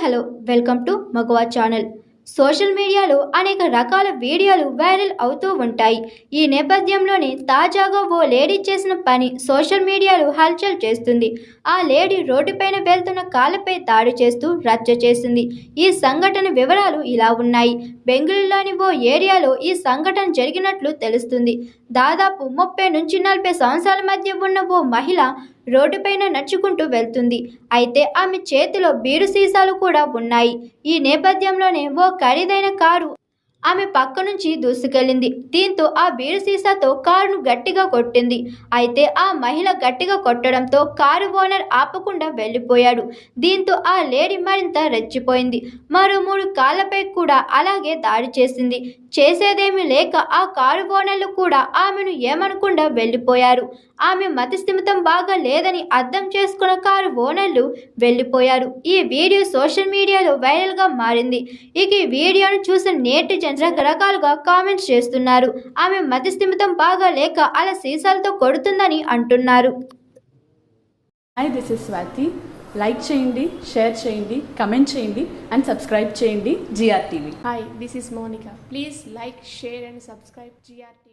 Hello welcome to Magava channel. Social మీడియాలో అనేక రకాల వీడియోలు వైరల్ అవుతూ ఉంటాయి. ఈ నేపథ్యంలోనే తాజాగా ఓ లేడీ చేసిన పని సోషల్ మీడియాలో హల్చల్ చేస్తుంది. ఆ లేడీ రోడ్డుపైన వెళ్తున్న కాళ్ళపై దాడి చేస్తూ రచ్చ చేసింది. ఈ సంఘటన వివరాలు ఇలా ఉన్నాయి. బెంగళూరులోని ఓ ఏరియాలో ఈ సంఘటన జరిగినట్లు తెలుస్తుంది. దాదాపు 30 నుంచి 40 సంవత్సరాల మధ్య ఉన్న ఓ మహిళ రోడ్డుపైన నడుచుకుంటూ వెళ్తుంది. అయితే ఆమె చేతిలో బీరు సీసాలు కూడా ఉన్నాయి. ఈ నేపథ్యంలోనే ఓ ఖరీదైన కారు ఆమె పక్క నుంచి దూసుకెళ్లింది. దీంతో ఆ బీరు సీసాతో కారును గట్టిగా కొట్టింది. అయితే ఆ మహిళ గట్టిగా కొట్టడంతో కారు ఓనర్ ఆపకుండా వెళ్లిపోయాడు. దీంతో ఆ లేడీ మరింత రెచ్చిపోయింది. మరో 3 కార్లపై కూడా అలాగే దాడి చేసింది. చేసేదేమీ లేక ఆ కారు ఓనర్లు కూడా ఆమెను ఏమనకుండా వెళ్లిపోయారు. ఆమె మతిస్థిమితం బాగా లేదని అర్థం చేసుకున్న కారు ఓనర్లు వెళ్లిపోయారు. ఈ వీడియో సోషల్ మీడియాలో వైరల్గా మారింది. ఇక ఈ వీడియోను చూసిన నేటిజన్స్ రకరకాలుగా కామెంట్స్ చేస్తున్నారు. ఆమె మతిస్థిమితం బాగా లేక అలా సీసాలతో కొడుతుందని అంటున్నారు. Hi, this is Swathi. Like చేయండి, షేర్ చేయండి, కమెంట్ చేయండి అండ్ సబ్స్క్రైబ్ చేయండి GR TV. Hi, this is Monica. Please like, share and subscribe GR TV.